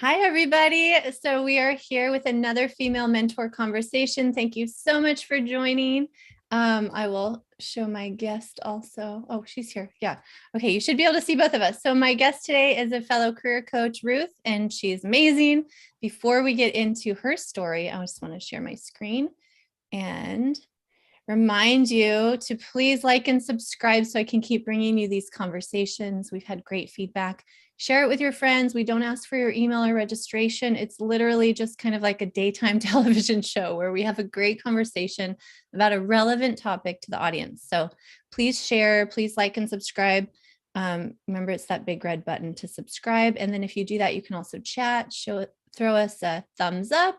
Hi, everybody. So we are here with another female mentor conversation. Thank you so much for joining. I will show my guest also. Oh, she's here. Yeah. Okay. You should be able to see both of us. So my guest today is a fellow career coach, Ruth, and she's amazing. Before we get into her story, I just want to share my screen and remind you to please like and subscribe so I can keep bringing you these conversations. We've had great feedback. Share it with your friends. We don't ask for your email or registration. It's literally just kind of like a daytime television show where we have a great conversation about a relevant topic to the audience. So please share, please like and subscribe. Remember, it's that big red button to subscribe. And then if you do that, you can also chat, throw us a thumbs up.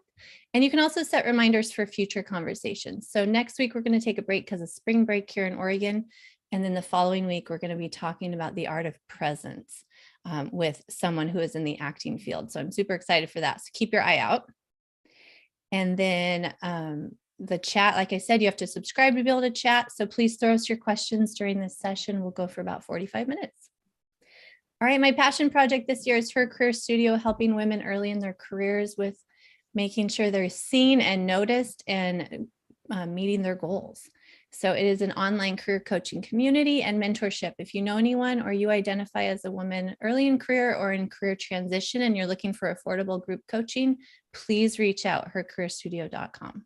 And you can also set reminders for future conversations. So next week, we're going to take a break because of spring break here in Oregon. And then the following week, we're going to be talking about the art of presence with someone who is in the acting field. So I'm super excited for that. So keep your eye out. And then the chat, like I said, you have to subscribe to be able to chat. So please throw us your questions during this session. We'll go for about 45 minutes. All right. My passion project this year is Her Career Studio, helping women early in their careers with making sure they're seen and noticed and meeting their goals. So it is an online career coaching community and mentorship. If you know anyone or you identify as a woman early in career or in career transition and you're looking for affordable group coaching, please reach out, hercareerstudio.com.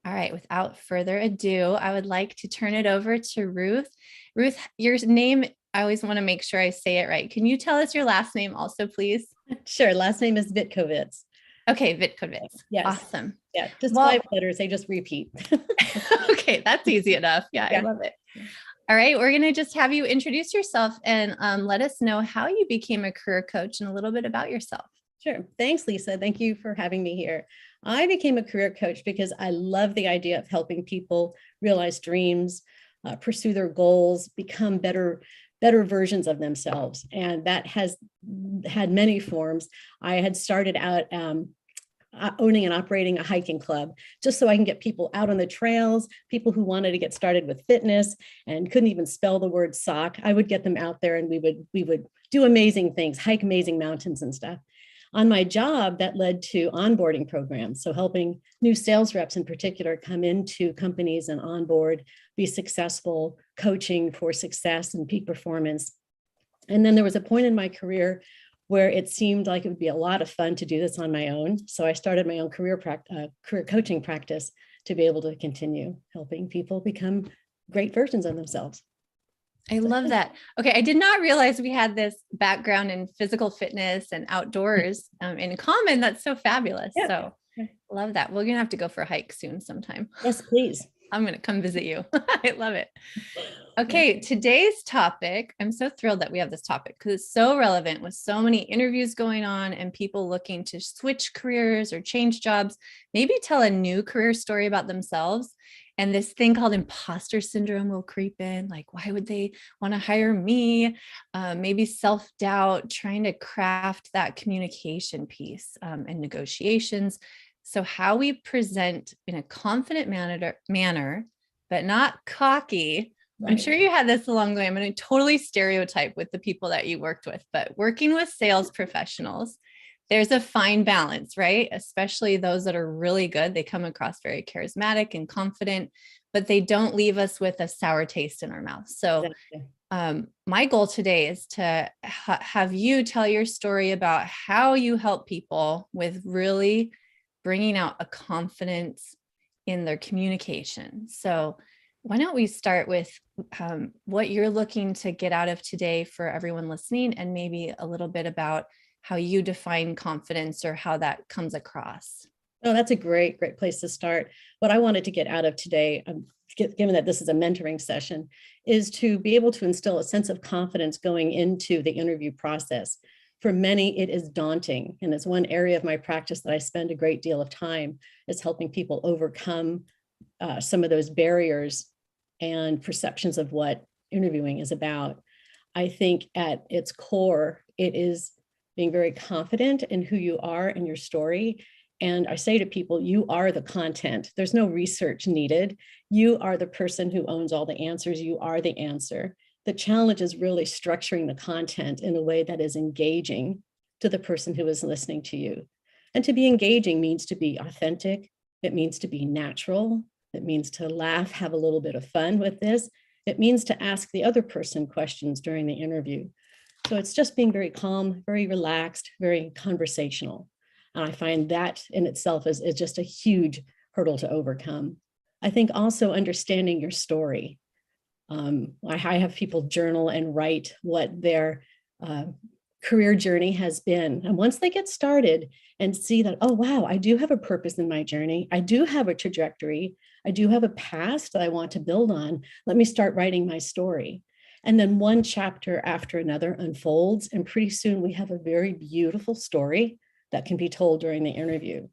All right, without further ado, I would like to turn it over to Ruth. Ruth, your name, I always want to make sure I say it right. Can you tell us your last name also, please? Sure. Last name is Vitkovits. Okay, Vitkovits. Yes. Awesome. Yeah, just 5 letters. They just repeat. Okay, that's easy enough. Yeah, I love it. All right, we're going to just have you introduce yourself and let us know how you became a career coach and a little bit about yourself. Sure. Thanks, Lisa. Thank you for having me here. I became a career coach because I love the idea of helping people realize dreams, pursue their goals, become better versions of themselves. And that has had many forms. I had started out owning and operating a hiking club just so I can get people out on the trails, people who wanted to get started with fitness and couldn't even spell the word sock. I would get them out there and we would do amazing things, hike amazing mountains and stuff. On my job, that led to onboarding programs. So helping new sales reps in particular come into companies and onboard, be successful, coaching for success and peak performance. And then there was a point in my career where it seemed like it would be a lot of fun to do this on my own. So I started my own career coaching practice to be able to continue helping people become great versions of themselves. I love that. Okay, I did not realize we had this background in physical fitness and outdoors in common. That's so fabulous. Yeah. So love that. We're going to have to go for a hike soon sometime. Yes, please. I'm going to come visit you. I love it. Okay, today's topic, I'm so thrilled that we have this topic because it's so relevant with so many interviews going on and people looking to switch careers or change jobs, maybe tell a new career story about themselves. And this thing called imposter syndrome will creep in. Like, why would they want to hire me? Maybe self-doubt, trying to craft that communication piece and negotiations. So how we present in a confident manner, but not cocky. Right. I'm sure you had this along the way. I'm going to totally stereotype with the people that you worked with, but working with sales professionals, there's a fine balance, right? Especially those that are really good. They come across very charismatic and confident, but they don't leave us with a sour taste in our mouth. So my goal today is to have you tell your story about how you help people with really bringing out a confidence in their communication. So why don't we start with what you're looking to get out of today for everyone listening, and maybe a little bit about how you define confidence or how that comes across. Oh, that's a great place to start. What I wanted to get out of today, given that this is a mentoring session, is to be able to instill a sense of confidence going into the interview process. For many, it is daunting. And it's one area of my practice that I spend a great deal of time is helping people overcome some of those barriers and perceptions of what interviewing is about. I think at its core, it is being very confident in who you are and your story. And I say to people, you are the content. There's no research needed. You are the person who owns all the answers. You are the answer. The challenge is really structuring the content in a way that is engaging to the person who is listening to you. And to be engaging means to be authentic. It means to be natural. It means to laugh, have a little bit of fun with this. It means to ask the other person questions during the interview. So it's just being very calm, very relaxed, very conversational. And I find that in itself is just a huge hurdle to overcome. I think also understanding your story. I have people journal and write what their career journey has been. And once they get started and see that, oh, wow, I do have a purpose in my journey. I do have a trajectory. I do have a past that I want to build on. Let me start writing my story. And then one chapter after another unfolds. And pretty soon we have a very beautiful story that can be told during the interview.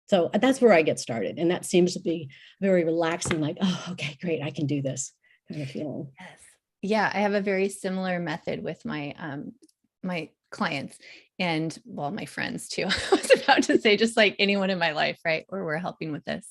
So that's where I get started. And that seems to be very relaxing, like, oh, okay, great, I can do this kind of feeling. Yes. Yeah, I have a very similar method with my my clients and, well, my friends too. I was about to say just like anyone in my life, right? Or we're helping with this.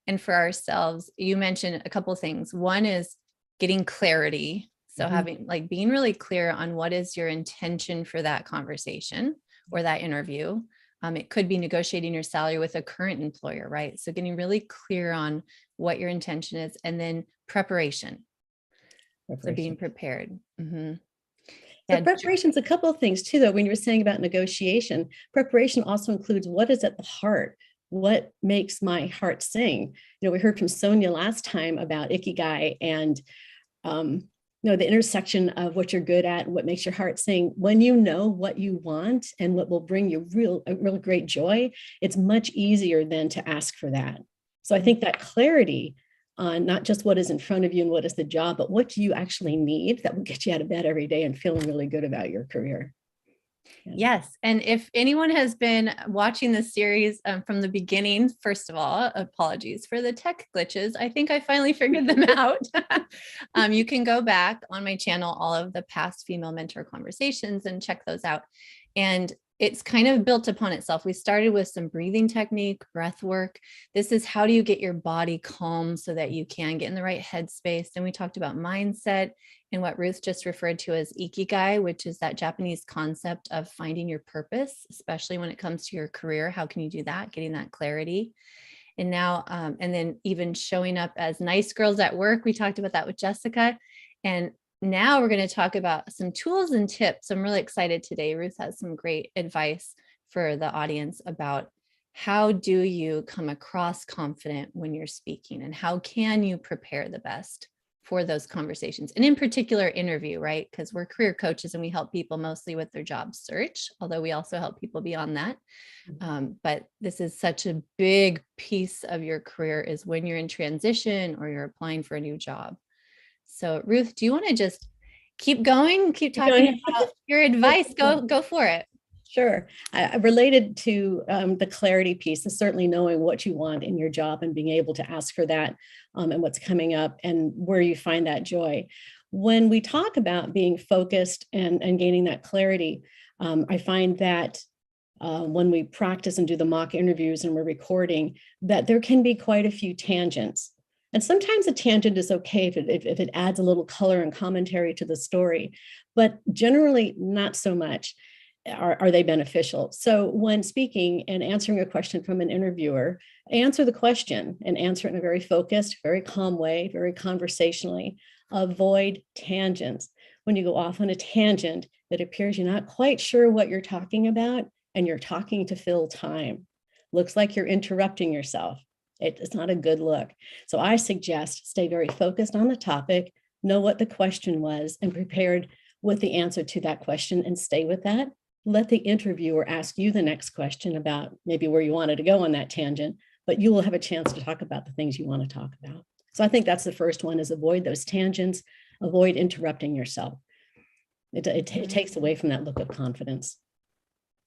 And for ourselves, you mentioned a couple of things. One is getting clarity. So having like being really clear on what is your intention for that conversation or that interview. It could be negotiating your salary with a current employer, right? So getting really clear on what your intention is, and then preparation. So being prepared. So preparation's a couple of things too, though. When you were saying about negotiation, preparation also includes what is at the heart. What makes my heart sing? You know, we heard from Sonia last time about Ikigai and the intersection of what you're good at and what makes your heart sing. When you know what you want and what will bring you real great joy, it's much easier than to ask for that. So I think that clarity on not just what is in front of you and what is the job, but what do you actually need that will get you out of bed every day and feeling really good about your career. Yes. And if anyone has been watching this series from the beginning, first of all, apologies for the tech glitches. I think I finally figured them out. You can go back on my channel, all of the past female mentor conversations, and check those out. And it's kind of built upon itself. We started with some breathing technique, breath work. This is how do you get your body calm so that you can get in the right headspace. And we talked about mindset and what Ruth just referred to as ikigai, which is that Japanese concept of finding your purpose, especially when it comes to your career. How can you do that? Getting that clarity. And now, and then even showing up as nice girls at work. We talked about that with Jessica. And now we're going to talk about some tools and tips. I'm really excited today. Ruth has some great advice for the audience about how do you come across confident when you're speaking, and how can you prepare the best for those conversations, and in particular interview, right? Because we're career coaches and we help people mostly with their job search, although we also help people beyond that. But this is such a big piece of your career, is when you're in transition or you're applying for a new job. So Ruth, do you want to just keep going, keep talking about your advice? Go for it. Sure. Related to the clarity piece is certainly knowing what you want in your job and being able to ask for that and what's coming up and where you find that joy. When we talk about being focused and gaining that clarity, I find that when we practice and do the mock interviews and we're recording, that there can be quite a few tangents. And sometimes a tangent is okay if it adds a little color and commentary to the story, but generally not so much are they beneficial. So when speaking and answering a question from an interviewer, answer the question and answer it in a very focused, very calm way, very conversationally. Avoid tangents. When you go off on a tangent, it appears you're not quite sure what you're talking about and you're talking to fill time. Looks like you're interrupting yourself. It's not a good look. So I suggest stay very focused on the topic, know what the question was, and prepared with the answer to that question, and stay with that. Let the interviewer ask you the next question about maybe where you wanted to go on that tangent, but you will have a chance to talk about the things you want to talk about. So I think that's the first one, is avoid those tangents, avoid interrupting yourself. It takes away from that look of confidence.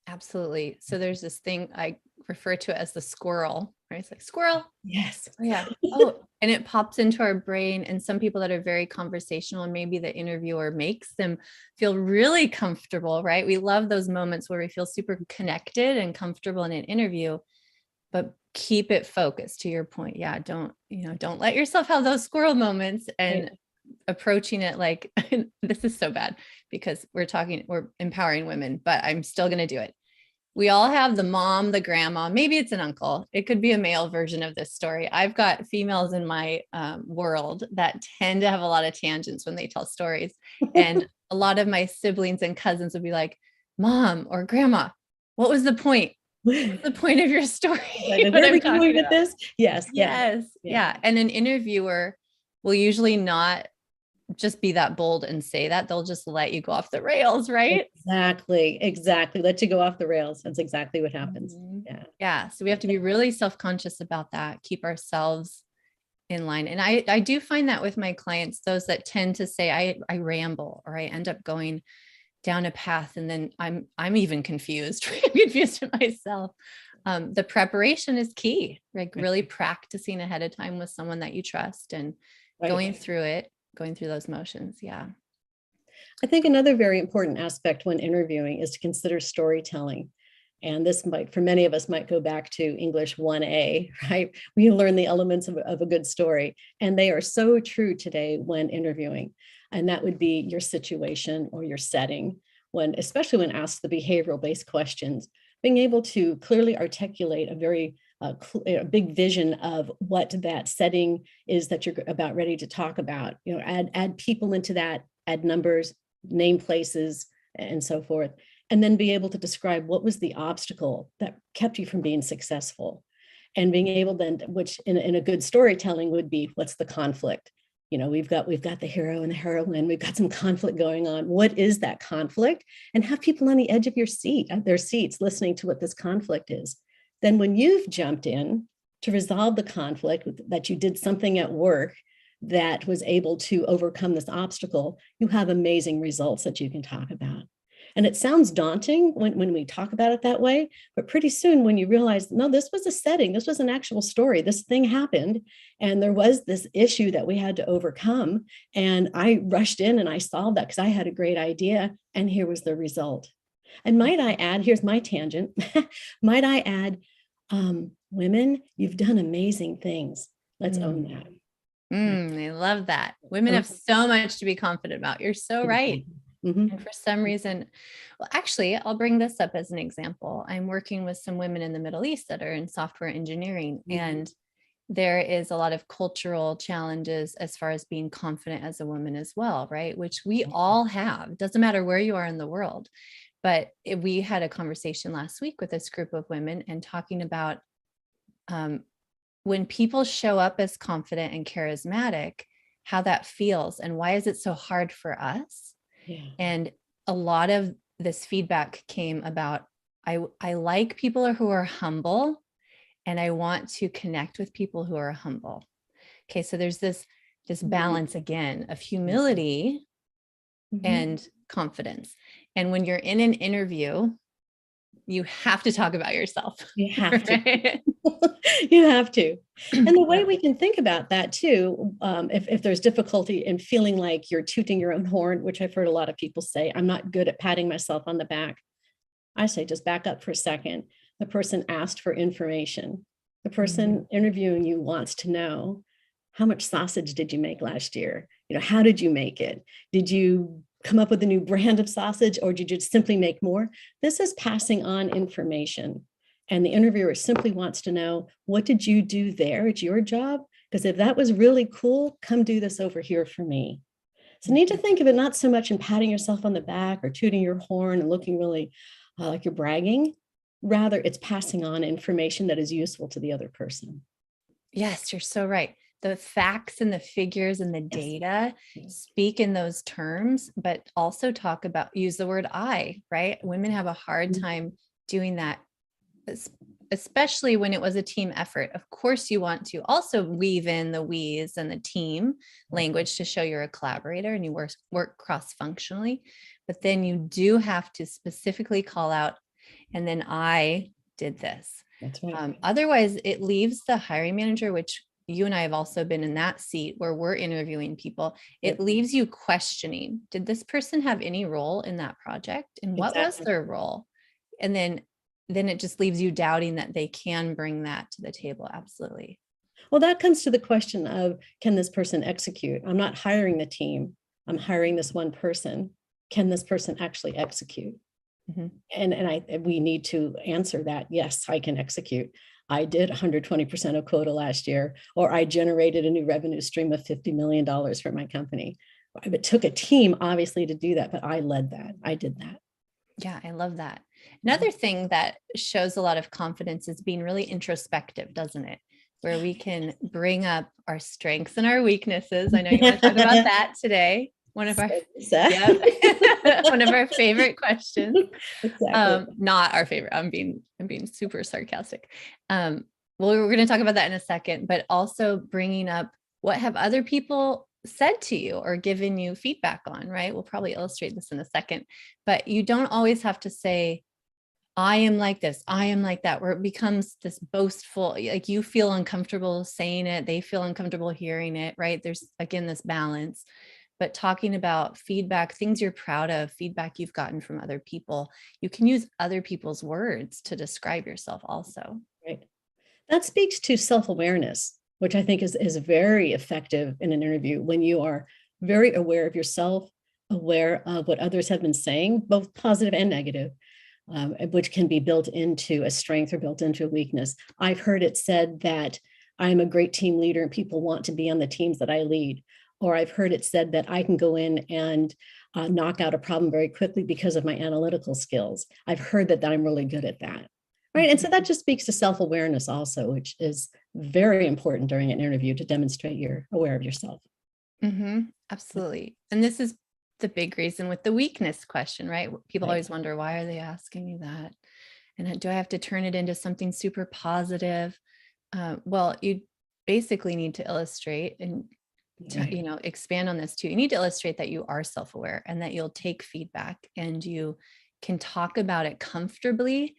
Absolutely. So there's this thing I refer to as the squirrel, right? It's like squirrel. Yes. Yeah. Oh, and it pops into our brain. And some people that are very conversational, and maybe the interviewer makes them feel really comfortable, right? We love those moments where we feel super connected and comfortable in an interview, but keep it focused, to your point. Yeah. Don't let yourself have those squirrel moments, and approaching it like, this is so bad because we're empowering women, but I'm still going to do it. We all have the mom, the grandma, maybe it's an uncle. It could be a male version of this story. I've got females in my world that tend to have a lot of tangents when they tell stories. And a lot of my siblings and cousins would be like, Mom or Grandma, what was the point? What's the point of your story? Like, where are we going with this? Yes. Yes. Yeah. And an interviewer will usually not just be that bold and say that. They'll just let you go off the rails, right? Exactly. Let you go off the rails. That's exactly what happens. Yeah. Yeah. So we have to be really self-conscious about that, keep ourselves in line. And I do find that with my clients, those that tend to say I ramble or I end up going down a path and then I'm even confused, I'm confused myself. The preparation is key, like really practicing ahead of time with someone that you trust and going through those motions. Yeah. I think another very important aspect when interviewing is to consider storytelling. And this might, for many of us, might go back to English 1A, right? We learn the elements of a good story. And they are so true today when interviewing. And that would be your situation or your setting, especially when asked the behavioral-based questions, being able to clearly articulate a very big vision of what that setting is that you're about ready to talk about. Add people into that, add numbers, name places, and so forth. And then be able to describe what was the obstacle that kept you from being successful. And being able then, which in a good storytelling would be, what's the conflict? We've got the hero and the heroine, we've got some conflict going on. What is that conflict? And have people on the edge of their seats, listening to what this conflict is. Then when you've jumped in to resolve the conflict, that you did something at work that was able to overcome this obstacle, you have amazing results that you can talk about. And it sounds daunting when we talk about it that way, but pretty soon when you realize, no, this was a setting, this was an actual story, this thing happened, and there was this issue that we had to overcome. And I rushed in and I solved that because I had a great idea, and here was the result. And might I add, here's my tangent, might I add, women, you've done amazing things. Let's own that. I love that. Women have so much to be confident about. You're so right. Mm-hmm. And for some reason, well, actually, I'll bring this up as an example. I'm working with some women in the Middle East that are in software engineering, and there is a lot of cultural challenges as far as being confident as a woman as well, right? Which we all have. Doesn't matter where you are in the world. But we had a conversation last week with this group of women and talking about when people show up as confident and charismatic, how that feels and why is it so hard for us? Yeah. And a lot of this feedback came about, I like people who are humble, and I want to connect with people who are humble. Okay, so there's this balance again of humility and confidence. And when you're in an interview, you have to talk about yourself. You have to. You have to. And the way we can think about that too, if there's difficulty in feeling like you're tooting your own horn, which I've heard a lot of people say, I'm not good at patting myself on the back. I say, just back up for a second. The person asked for information. The person interviewing you wants to know, how much sausage did you make last year? How did you make it? Did you come up with a new brand of sausage, or did you just simply make more? This is passing on information. And the interviewer simply wants to know, what did you do there? It's your job. Because if that was really cool, come do this over here for me. So you need to think of it not so much in patting yourself on the back or tooting your horn and looking really like you're bragging. Rather, it's passing on information that is useful to the other person. Yes, you're so right. The facts and the figures and the data speak in those terms, but also use the word I, right? Women have a hard time doing that, especially when it was a team effort. Of course, you want to also weave in the we's and the team language to show you're a collaborator and you work cross-functionally, but then you do have to specifically call out, and then I did this. That's right. Otherwise, it leaves the hiring manager, which you and I have also been in that seat where we're interviewing people. It leaves you questioning, did this person have any role in that project? And what was their role? And then it just leaves you doubting that they can bring that to the table. Absolutely. Well, that comes to the question of, can this person execute? I'm not hiring the team. I'm hiring this one person. Can this person actually execute? Mhm. And we need to answer that. Yes, I can execute. I did 120% of quota last year, or I generated a new revenue stream of $50 million for my company. It took a team, obviously, to do that, but I led that. I did that. Yeah, I love that. Another thing that shows a lot of confidence is being really introspective, doesn't it? Where we can bring up our strengths and our weaknesses. I know you want to talk about that today. One of our yeah, one of our favorite questions. Exactly. Not our favorite. I'm being super sarcastic. Well, we're going to talk about that in a second, but also bringing up what have other people said to you or given you feedback on, right? We'll probably illustrate this in a second, but you don't always have to say, I am like this, I am like that, where it becomes this boastful, like you feel uncomfortable saying it, they feel uncomfortable hearing it, right? There's again, this balance, but talking about feedback, things you're proud of, feedback you've gotten from other people, you can use other people's words to describe yourself also. Right. That speaks to self-awareness, which I think is very effective in an interview when you are very aware of yourself, aware of what others have been saying, both positive and negative, which can be built into a strength or built into a weakness. I've heard it said that I'm a great team leader and people want to be on the teams that I lead. Or I've heard it said that I can go in and knock out a problem very quickly because of my analytical skills. I've heard that I'm really good at that. Right. And so that just speaks to self-awareness also, which is very important during an interview to demonstrate you're aware of yourself. Absolutely. And this is the big reason with the weakness question, right? People Right. always wonder, why are they asking me that? And do I have to turn it into something super positive? Well, you basically need to illustrate and Right. expand on this too. You need to illustrate that you are self-aware and that you'll take feedback and you can talk about it comfortably,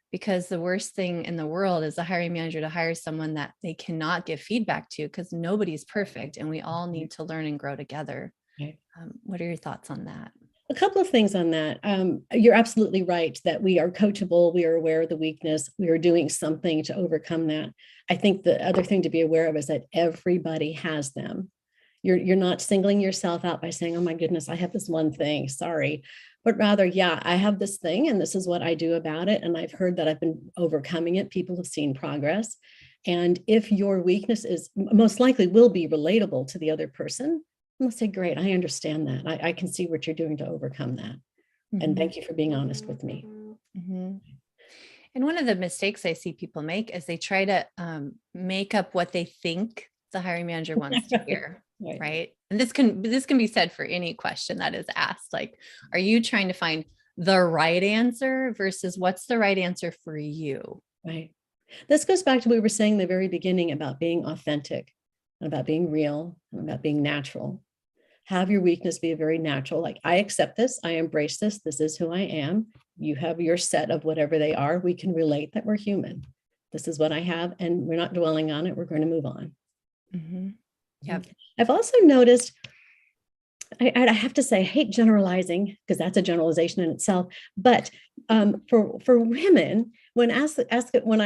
because the worst thing in the world is a hiring manager to hire someone that they cannot give feedback to, because nobody's perfect and we all need to learn and grow together. Right. What are your thoughts on that? A couple of things on that. You're absolutely right that we are coachable. We are aware of the weakness. We are doing something to overcome that. I think the other thing to be aware of is that everybody has them. You're not singling yourself out by saying, oh my goodness, I have this one thing, sorry. But rather, yeah, I have this thing and this is what I do about it. And I've heard that I've been overcoming it. People have seen progress. And if your weakness is most likely will be relatable to the other person, I'm gonna say, great, I understand that. I can see what you're doing to overcome that. And thank you for being honest with me. And one of the mistakes I see people make is they try to make up what they think the hiring manager wants to hear. Right. And this can be said for any question that is asked. Like, are you trying to find the right answer versus what's the right answer for you? Right. This goes back to what we were saying in the very beginning about being authentic, about being real, about being natural. Have your weakness be a very natural, like, I accept this, I embrace this, this is who I am. You have your set of whatever they are. We can relate that we're human. This is what I have, and we're not dwelling on it. We're going to move on. Yep. I've also noticed, I have to say, I hate generalizing because that's a generalization in itself. But for women, when when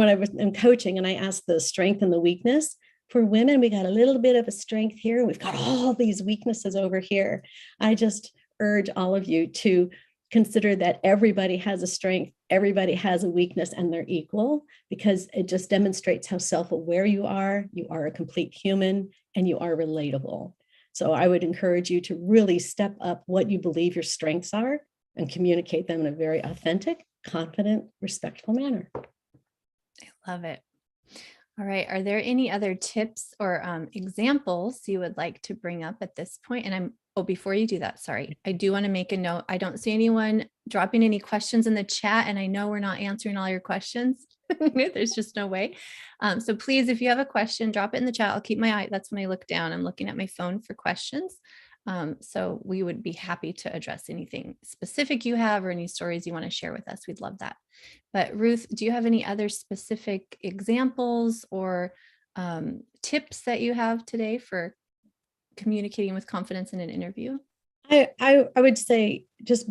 I was in coaching and I asked the strength and the weakness, for women, we got a little bit of a strength here, and we've got all these weaknesses over here. I just urge all of you to consider that everybody has a strength, everybody has a weakness, and they're equal, because it just demonstrates how self-aware you are a complete human, and you are relatable. So I would encourage you to really step up what you believe your strengths are and communicate them in a very authentic, confident, respectful manner. I love it. All right. Are there any other tips or examples you would like to bring up at this point? And before you do that, sorry, I do want to make a note. I don't see anyone dropping any questions in the chat, and I know we're not answering all your questions. There's just no way. So please, if you have a question, drop it in the chat. I'll keep my eye. That's when I look down. I'm looking at my phone for questions. So we would be happy to address anything specific you have or any stories you want to share with us. We'd love that. But Ruth, do you have any other specific examples or tips that you have today for communicating with confidence in an interview? I would say just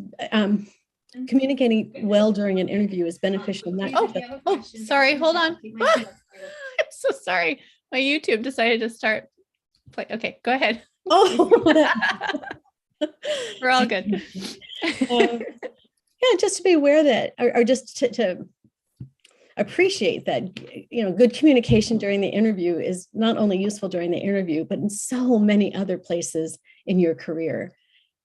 communicating well during an interview is beneficial. Sorry, hold on. I'm so sorry. My YouTube decided to start play. Okay, go ahead. Oh, We're all good. Yeah, just to be aware that, or just to appreciate that, good communication during the interview is not only useful during the interview, but in so many other places in your career.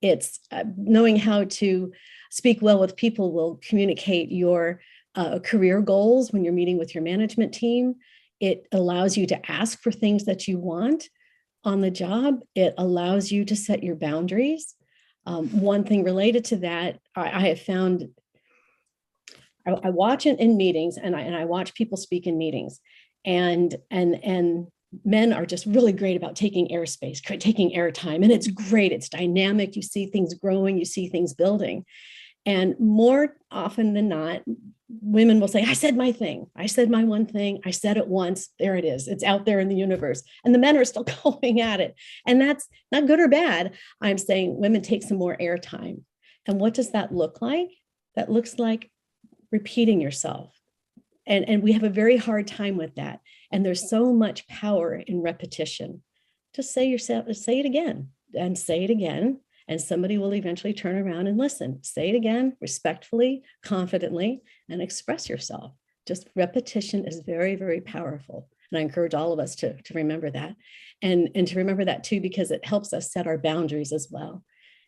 It's knowing how to speak well with people will communicate your career goals when you're meeting with your management team. It allows you to ask for things that you want on the job. It allows you to set your boundaries. One thing related to that, I have found, I watch it in meetings, and I watch people speak in meetings, and men are just really great about taking airspace, taking airtime, and it's great. It's dynamic. You see things growing, you see things building. And more often than not, women will say, I said my thing. I said my one thing. I said it once. There it is. It's out there in the universe. And the men are still going at it. And that's not good or bad. I'm saying women take some more airtime. And what does that look like? That looks like repeating yourself. And we have a very hard time with that. And there's so much power in repetition. Just say it again, and say it again. And somebody will eventually turn around and listen. Say it again, respectfully, confidently, and express yourself. Just repetition is very, very powerful. And I encourage all of us to remember that. And to remember that too, because it helps us set our boundaries as well.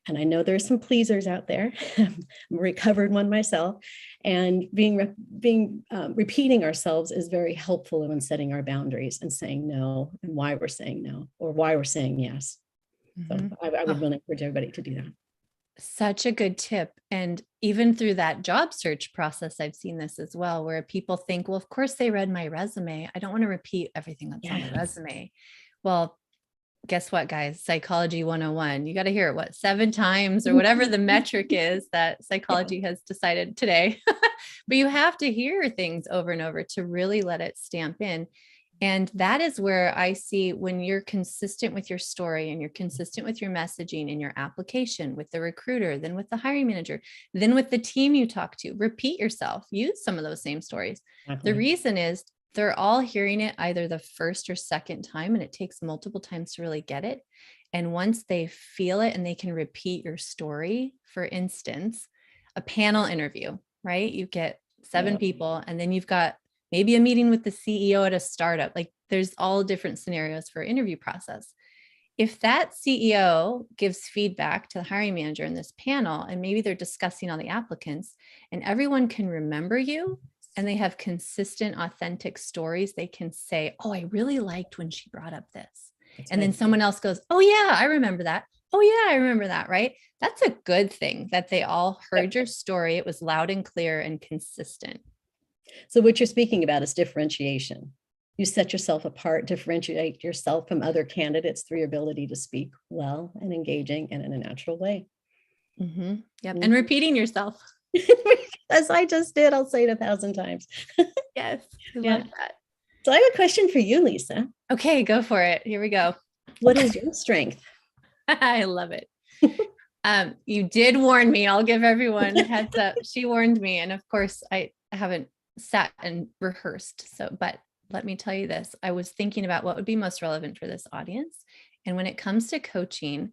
And I know there's some pleasers out there. I'm a recovered one myself. And repeating ourselves is very helpful in setting our boundaries and saying no, and why we're saying no, or why we're saying yes. So I would really encourage everybody to do that. Such a good tip. And even through that job search process, I've seen this as well, where people think, well, of course they read my resume. I don't want to repeat everything that's on the resume. Well, guess what, guys? Psychology 101. You got to hear it, 7 times or whatever the metric is that psychology has decided today. But you have to hear things over and over to really let it stamp in. And that is where I see, when you're consistent with your story and you're consistent with your messaging in your application with the recruiter, then with the hiring manager, then with the team you talk to, repeat yourself, use some of those same stories. Exactly. The reason is they're all hearing it either the first or second time, and it takes multiple times to really get it. And once they feel it and they can repeat your story, for instance, a panel interview, right? You get 7 people, and then you've got maybe a meeting with the CEO at a startup. Like, there's all different scenarios for interview process. If that CEO gives feedback to the hiring manager in this panel, and maybe they're discussing all the applicants, and everyone can remember you, and they have consistent, authentic stories, they can say, oh, I really liked when she brought up this. That's and right. Then someone else goes, oh yeah, I remember that. Oh yeah, I remember that, right? That's a good thing that they all heard your story. It was loud and clear and consistent. So what you're speaking about is differentiation. You set yourself apart, differentiate yourself from other candidates through your ability to speak well and engaging and in a natural way. Mm-hmm. Yep. Mm-hmm. And repeating yourself. As I just did, I'll say it 1,000 times. Yes. I love that. So I have a question for you, Lisa. Okay, go for it. Here we go. What is your strength? I love it. You did warn me. I'll give everyone a heads up. She warned me. And of course, I haven't sat and rehearsed. But let me tell you this. I was thinking about what would be most relevant for this audience. And when it comes to coaching,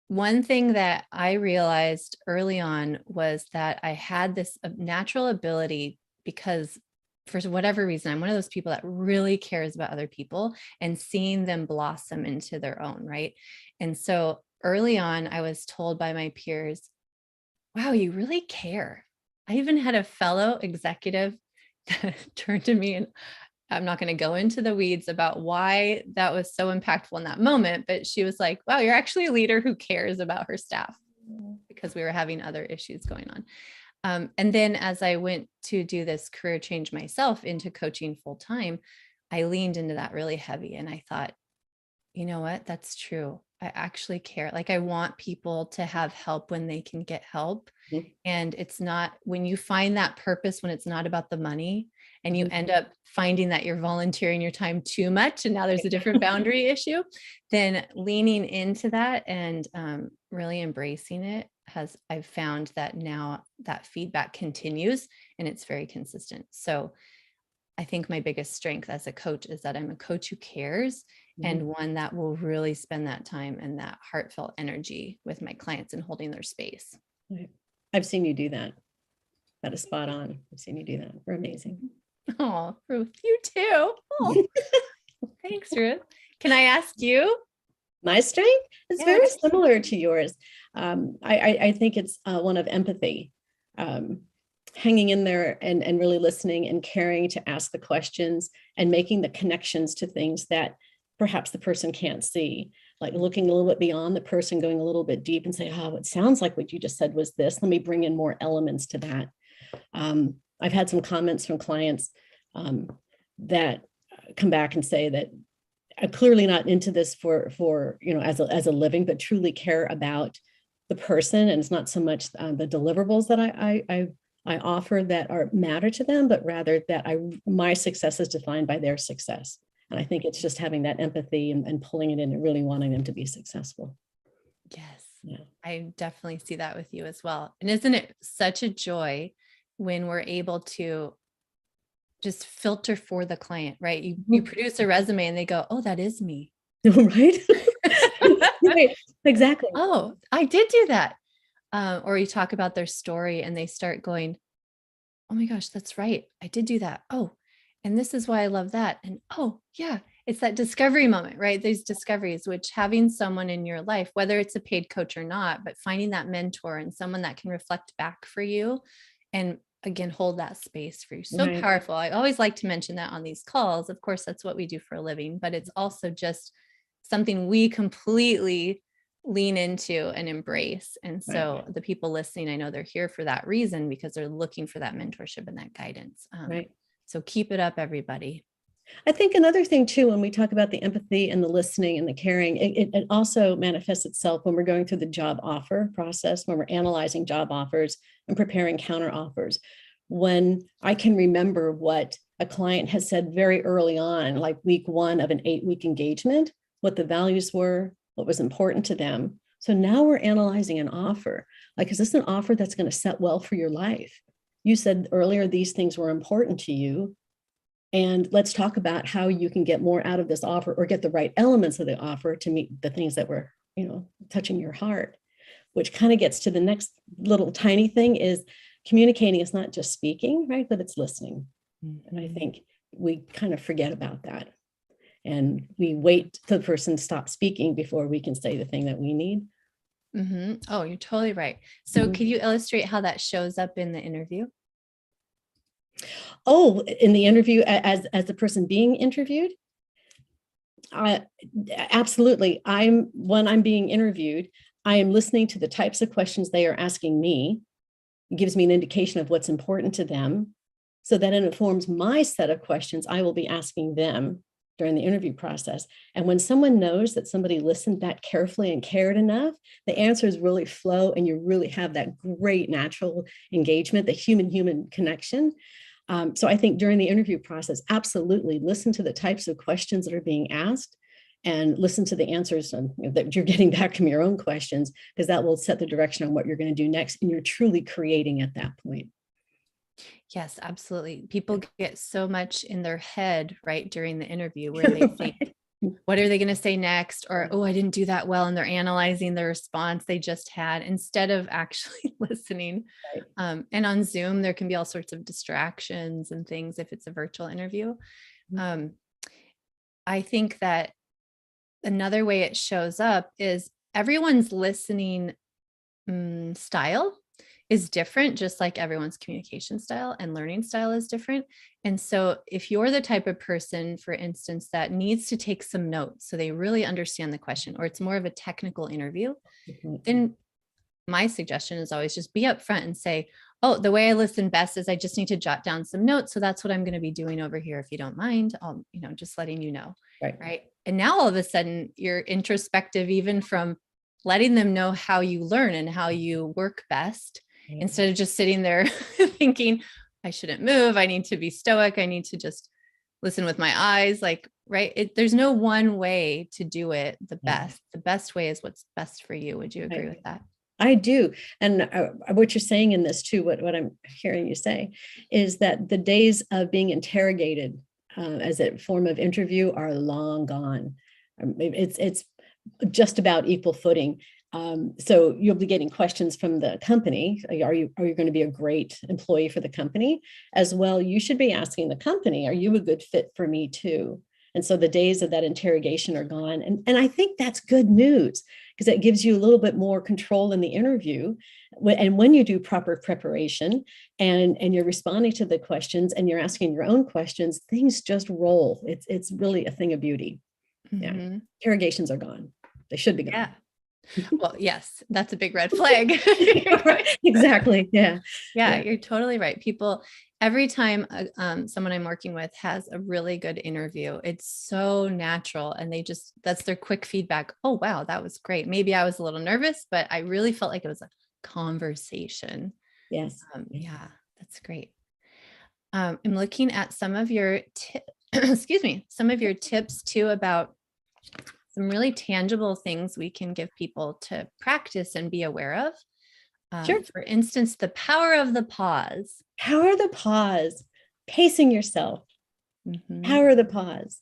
one thing that I realized early on was that I had this natural ability, because for whatever reason, I'm one of those people that really cares about other people and seeing them blossom into their own, right? And so early on, I was told by my peers, wow, you really care. I even had a fellow executive that turned to me, and I'm not going to go into the weeds about why that was so impactful in that moment, but she was like, wow, you're actually a leader who cares about her staff, because we were having other issues going on. And then as I went to do this career change myself into coaching full time, I leaned into that really heavy. And I thought, you know what? That's true. I actually care. Like, I want people to have help when they can get help. Mm-hmm. And it's not, when you find that purpose, when it's not about the money, and you end up finding that you're volunteering your time too much, and now there's a different boundary issue, then leaning into that and really embracing it I've found that now that feedback continues and it's very consistent. So I think my biggest strength as a coach is that I'm a coach who cares, Mhm. and one that will really spend that time and that heartfelt energy with my clients and holding their space. Right. I've seen you do that. That is spot on. I've seen you do that. We're amazing. Oh, Ruth, you too. Oh, thanks, Ruth. Can I ask you? My strength is Yeah. very similar to yours. I think it's one of empathy, hanging in there and really listening and caring to ask the questions and making the connections to things that perhaps the person can't see, like looking a little bit beyond the person, going a little bit deep and say, oh, it sounds like what you just said was this. Let me bring in more elements to that. I've had some comments from clients that come back and say that I'm clearly not into this for as a living, but truly care about the person, and it's not so much the deliverables that I offer that are matter to them, but rather that my success is defined by their success. And I think it's just having that empathy and pulling it in and really wanting them to be successful. Yes, Yeah. I definitely see that with you as well. And isn't it such a joy when we're able to just filter for the client, right? You produce a resume and they go, oh, that is me. Right? Right. Exactly. Oh, I did do that. Or you talk about their story and they start going, oh my gosh, that's right. I did do that. Oh, and this is why I love that. And oh, yeah, it's that discovery moment, right? These discoveries, which having someone in your life, whether it's a paid coach or not, but finding that mentor and someone that can reflect back for you and again, hold that space for you. So Right. powerful. I always like to mention that on these calls. Of course, that's what we do for a living, but it's also just something we completely lean into and embrace. And so the people listening, I know they're here for that reason because they're looking for that mentorship and that guidance. Right. So keep it up, everybody. I think another thing too, when we talk about the empathy and the listening and the caring, it also manifests itself when we're going through the job offer process, when we're analyzing job offers and preparing counter offers. When I can remember what a client has said very early on, like week 1 of an 8-week engagement, what the values were, what was important to them. So now we're analyzing an offer. Like, is this an offer that's going to set well for your life? You said earlier these things were important to you. And let's talk about how you can get more out of this offer or get the right elements of the offer to meet the things that were, touching your heart, which kind of gets to the next little tiny thing is communicating is not just speaking, right? But it's listening. And I think we kind of forget about that. And we wait till the person stops speaking before we can say the thing that we need. Mm-hmm. Oh, you're totally right. So could you illustrate how that shows up in the interview? Oh, in the interview as the person being interviewed? Absolutely. When I'm being interviewed, I am listening to the types of questions they are asking me. It gives me an indication of what's important to them so that it informs my set of questions I will be asking them during the interview process. And when someone knows that somebody listened that carefully and cared enough, the answers really flow and you really have that great natural engagement, the human connection. So I think during the interview process, absolutely listen to the types of questions that are being asked and listen to the answers that you're getting back from your own questions, because that will set the direction on what you're going to do next. And you're truly creating at that point. Yes, absolutely. People get so much in their head, right, during the interview where they think, what are they going to say next? Or, oh, I didn't do that well. And they're analyzing the response they just had instead of actually listening. Right. And on Zoom, there can be all sorts of distractions and things if it's a virtual interview. I think that another way it shows up is everyone's listening style is different, just like everyone's communication style and learning style is different. And so if you're the type of person, for instance, that needs to take some notes so they really understand the question, or it's more of a technical interview, then my suggestion is always just be upfront and say, oh, the way I listen best is I just need to jot down some notes. So that's what I'm going to be doing over here. If you don't mind, I'll, just letting you know. Right. And now all of a sudden you're introspective, even from letting them know how you learn and how you work best, instead of just sitting there thinking, I shouldn't move. I need to be stoic. I need to just listen with my eyes. Like, right. There's no one way to do it the best. The best way is what's best for you. Would you agree with that? I do. And what you're saying in this too, what I'm hearing you say is that the days of being interrogated as a form of interview are long gone. It's just about equal footing. So you'll be getting questions from the company. Are you going to be a great employee for the company? As well, you should be asking the company, are you a good fit for me too? And so the days of that interrogation are gone. And I think that's good news because it gives you a little bit more control in the interview. And when you do proper preparation and you're responding to the questions and you're asking your own questions, things just roll. It's really a thing of beauty. Yeah. Interrogations are gone. They should be gone. Yeah. Well, yes, that's a big red flag. Exactly. Yeah. Yeah, you're totally right. People, every time someone I'm working with has a really good interview, it's so natural. And that's their quick feedback. Oh, wow, that was great. Maybe I was a little nervous, but I really felt like it was a conversation. Yes. Yeah, that's great. I'm looking at some of your excuse me, some of your tips too about some really tangible things we can give people to practice and be aware of. Sure. For instance, the power of the pause. Power of the pause, pacing yourself. Power of the pause.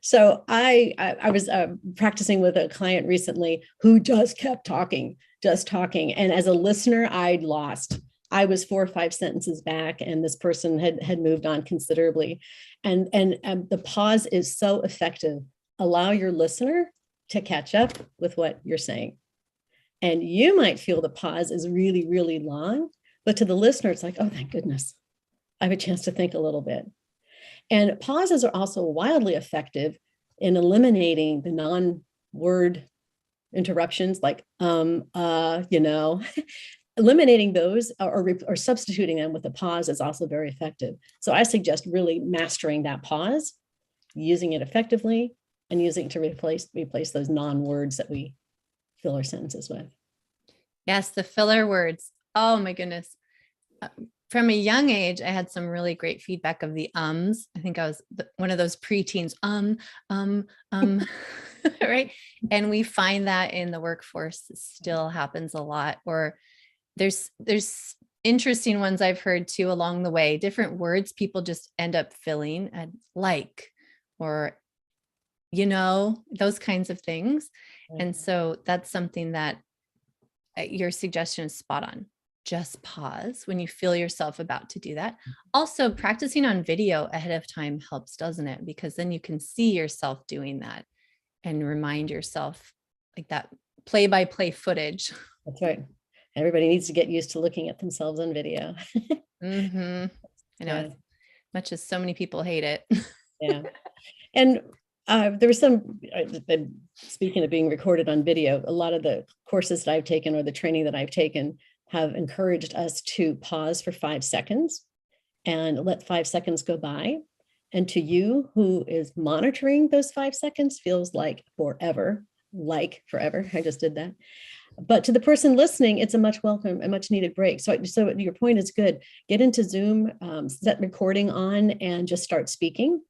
So I was practicing with a client recently who just kept talking, just talking. And as a listener, I'd lost. I was 4 or 5 sentences back, and this person had moved on considerably. And the pause is so effective. Allow your listener to catch up with what you're saying. And you might feel the pause is really, really long, but to the listener, it's like, oh, thank goodness, I have a chance to think a little bit. And pauses are also wildly effective in eliminating the non-word interruptions like, eliminating those or substituting them with a pause is also very effective. So I suggest really mastering that pause, using it effectively, and using it to replace those non-words that we fill our sentences with. Yes, the filler words. Oh my goodness. From a young age, I had some really great feedback of the ums. I think I was one of those preteens, right? And we find that in the workforce still happens a lot. Or there's interesting ones I've heard too along the way, different words people just end up filling and like, or, those kinds of things. And so that's something that your suggestion is spot on. Just pause when you feel yourself about to do that. Also, practicing on video ahead of time helps, doesn't it? Because then you can see yourself doing that and remind yourself, like that play-by-play footage. That's right. Everybody needs to get used to looking at themselves on video. I know, as much as so many people hate it. Yeah. And there was some, speaking of being recorded on video, a lot of the courses that I've taken or the training that I've taken have encouraged us to pause for 5 seconds and let 5 seconds go by. And to you who is monitoring those 5 seconds feels like forever. I just did that. But to the person listening, it's a much welcome and much needed break. So your point is good. Get into Zoom, set recording on, and just start speaking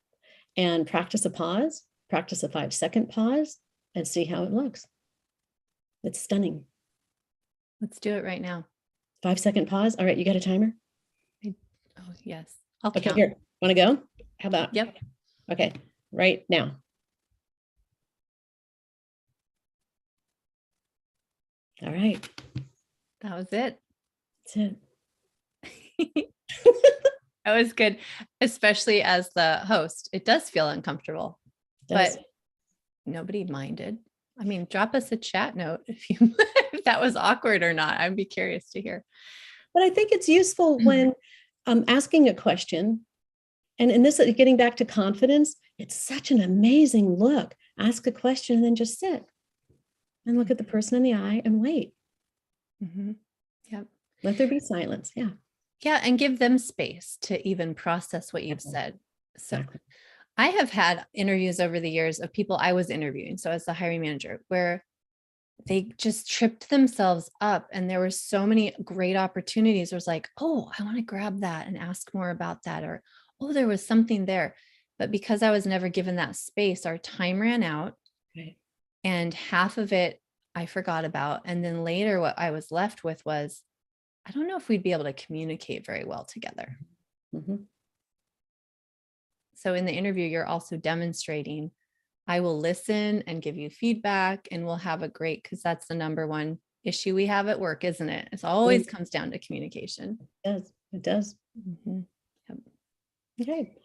and practice a pause, practice a 5-second pause, and see how it looks. It's stunning. Let's do it right now. 5-second pause. All right, you got a timer? Oh, yes. I'll Okay, count. here. Want to go? How about? Yep. Okay, right now. All right. That was it. That's it. That was good, especially as the host. It does feel uncomfortable, but nobody minded. I mean, drop us a chat note if that was awkward or not. I'd be curious to hear. But I think it's useful when asking a question, and in this, getting back to confidence, it's such an amazing look. Ask a question and then just sit and look at the person in the eye and wait. Yep. Let there be silence. Yeah. Yeah. And give them space to even process what you've said. So I have had interviews over the years of people I was interviewing. So as the hiring manager, where they just tripped themselves up. And there were so many great opportunities. It was like, oh, I want to grab that and ask more about that. Or, oh, there was something there. But because I was never given that space, our time ran out. And half of it, I forgot about. And then later, what I was left with was, I don't know if we'd be able to communicate very well together. Mm-hmm. So in the interview, you're also demonstrating, I will listen and give you feedback, and we'll have a great, because that's the number one issue we have at work, isn't it? It always comes down to communication. It does. It does. Mm-hmm. Yep. Okay.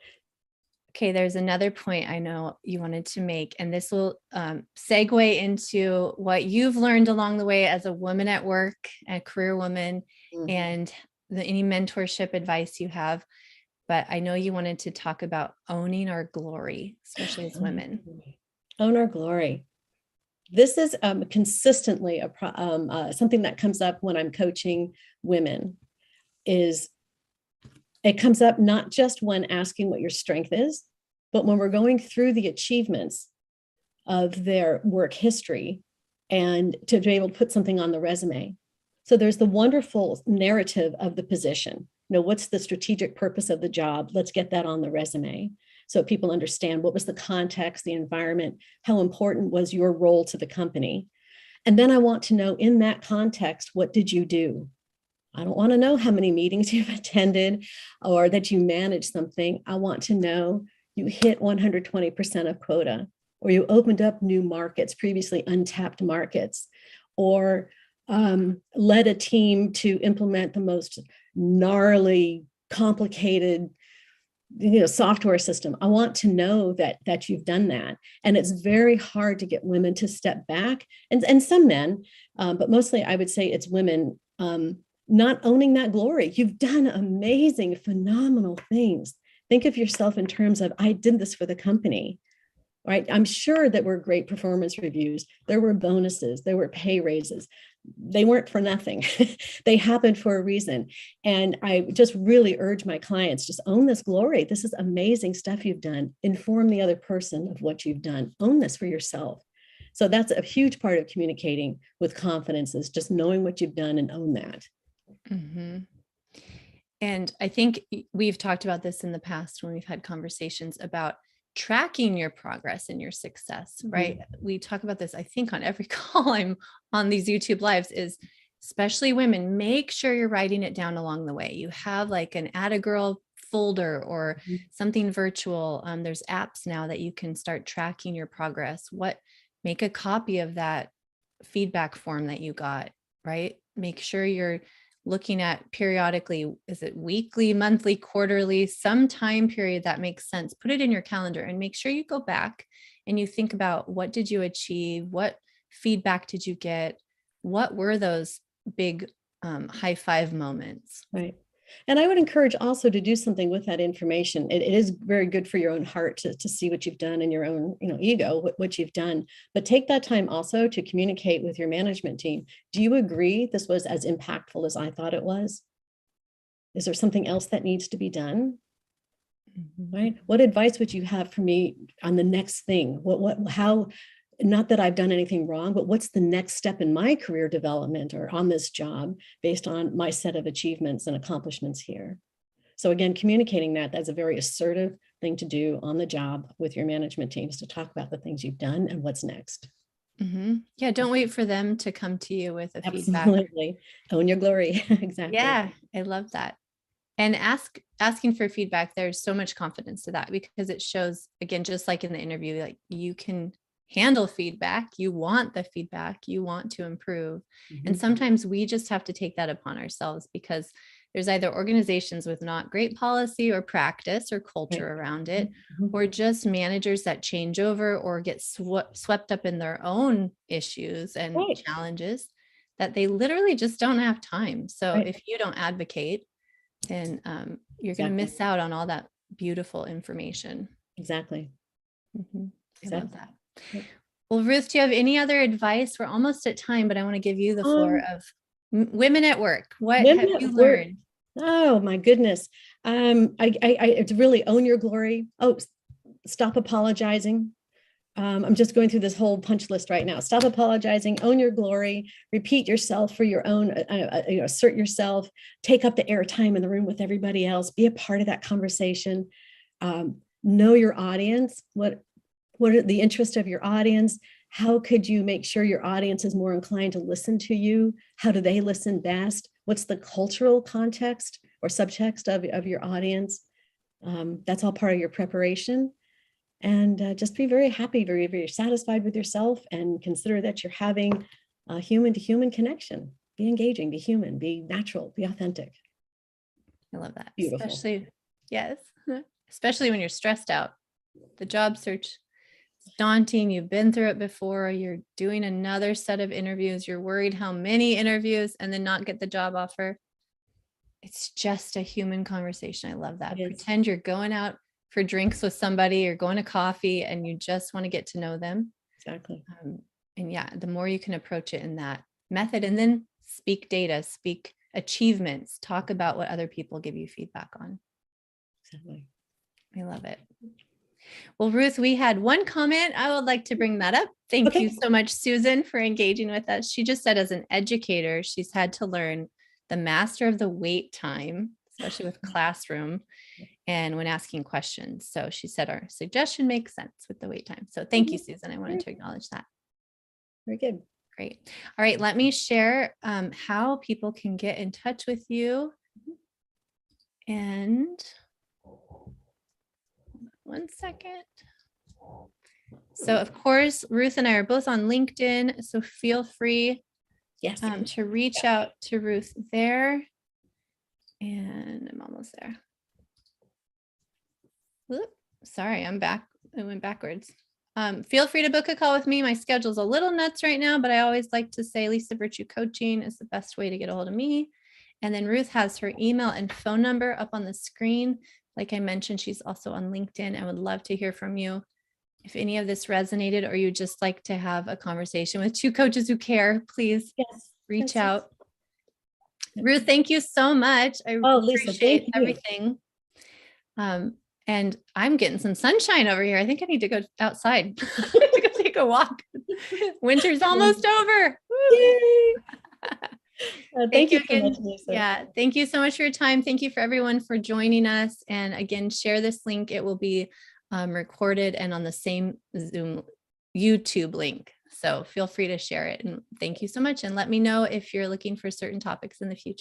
Okay, there's another point I know you wanted to make, and this will segue into what you've learned along the way as a woman at work, a career woman, Mm-hmm. and any mentorship advice you have. But I know you wanted to talk about owning our glory, especially as women. Own our glory. This is consistently something that comes up when I'm coaching women. It comes up not just when asking what your strength is, but when we're going through the achievements of their work history and to be able to put something on the resume. So there's the wonderful narrative of the position. What's the strategic purpose of the job? Let's get that on the resume so people understand what was the context, the environment, how important was your role to the company. And then I want to know, in that context, what did you do? I don't want to know how many meetings you've attended or that you managed something. I want to know you hit 120% of quota, or you opened up new markets, previously untapped markets, or led a team to implement the most gnarly, complicated software system. I want to know that you've done that. And it's very hard to get women to step back, and some men, but mostly I would say it's women, not owning that glory. You've done amazing, phenomenal things. Think of yourself in terms of, I did this for the company, right? I'm sure that were great performance reviews. There were bonuses, there were pay raises. They weren't for nothing. They happened for a reason. And I just really urge my clients, just own this glory. This is amazing stuff you've done. Inform the other person of what you've done. Own this for yourself. So that's a huge part of communicating with confidence, is just knowing what you've done and own that. Mm-hmm. And I think we've talked about this in the past when we've had conversations about tracking your progress and your success, right? Mm-hmm. We talk about this, I think, on every call I'm on these YouTube lives, is especially women, make sure you're writing it down along the way. You have like an Atta Girl folder or something virtual. There's apps now that you can start tracking your progress. Make a copy of that feedback form that you got, right? Make sure you're looking at periodically, is it weekly, monthly, quarterly, some time period that makes sense. Put it in your calendar and make sure you go back and you think about, what did you achieve? What feedback did you get? What were those big high five moments? Right. And I would encourage also to do something with that information. It is very good for your own heart to see what you've done, and your own, ego, what you've done. But take that time also to communicate with your management team. Do you agree this was as impactful as I thought it was? Is there something else that needs to be done? Mm-hmm. Right. What advice would you have for me on the next thing? How? Not that I've done anything wrong, but what's the next step in my career development or on this job based on my set of achievements and accomplishments here? So again, communicating that's a very assertive thing to do on the job with your management teams, to talk about the things you've done and what's next. Mm-hmm. Yeah. Don't wait for them to come to you with a feedback. Absolutely. Own your glory. Exactly. Yeah. I love that. And asking for feedback, there's so much confidence to that, because it shows, again, just like in the interview, like you can handle feedback, you want the feedback, you want to improve. Mm-hmm. And sometimes we just have to take that upon ourselves, because there's either organizations with not great policy or practice or culture around it, or just managers that change over or get swept up in their own issues and challenges that they literally just don't have time. So if you don't advocate, then you're going to miss out on all that beautiful information. Exactly. Mm-hmm. I love that. Well, Ruth, do you have any other advice? We're almost at time, but I want to give you the floor of women at work. What have you learned? Oh my goodness. I to really own your glory. Oh, stop apologizing. I'm just going through this whole punch list right now. Stop apologizing, own your glory, repeat yourself for your own, assert yourself, take up the airtime in the room with everybody else, be a part of that conversation, know your audience, what are the interests of your audience, How could you make sure your audience is more inclined to listen to you? How do they listen best? What's the cultural context or subtext of your audience? That's all part of your preparation. And just be very happy, very, very satisfied with yourself, and consider that you're having a human to human connection. Be engaging, be human, be natural, be authentic. I love that. Beautiful. Especially, yes, especially when you're stressed out. The job search is daunting. You've been through it before. You're doing another set of interviews. You're worried how many interviews and then not get the job offer. It's just a human conversation. I love that. Pretend you're going out for drinks with somebody or going to coffee and you just want to get to know them. Exactly. And yeah, the more you can approach it in that method, and then speak data, speak achievements, talk about what other people give you feedback on. Exactly. I love it. Well, Ruth, we had one comment. I would like to bring that up. Thank you so much, Susan, for engaging with us. She just said, as an educator, she's had to learn the master of the wait time, especially with classroom and when asking questions. So she said our suggestion makes sense with the wait time. So thank you, Susan. I wanted to acknowledge that. Very good. Great. All right, let me share how people can get in touch with you. And one second. So of course, Ruth and I are both on LinkedIn, so feel free to reach out to Ruth there. And I'm almost there. Whoop, sorry, I'm back. I went backwards. Feel free to book a call with me. My schedule's a little nuts right now, but I always like to say Lisa Virtue Coaching is the best way to get a hold of me. And then Ruth has her email and phone number up on the screen. Like I mentioned, she's also on LinkedIn. I would love to hear from you. If any of this resonated or you just like to have a conversation with two coaches who care, please reach out. Ruth, thank you so much. I Lisa, appreciate everything. And I'm getting some sunshine over here. I think I need to go outside to go take a walk. Winter's almost over. Yay. Thank you again. so much, Lisa. Yeah, thank you so much for your time. Thank you for everyone for joining us. And again, share this link. It will be recorded and on the same Zoom YouTube link. So feel free to share it. And thank you so much. And let me know if you're looking for certain topics in the future.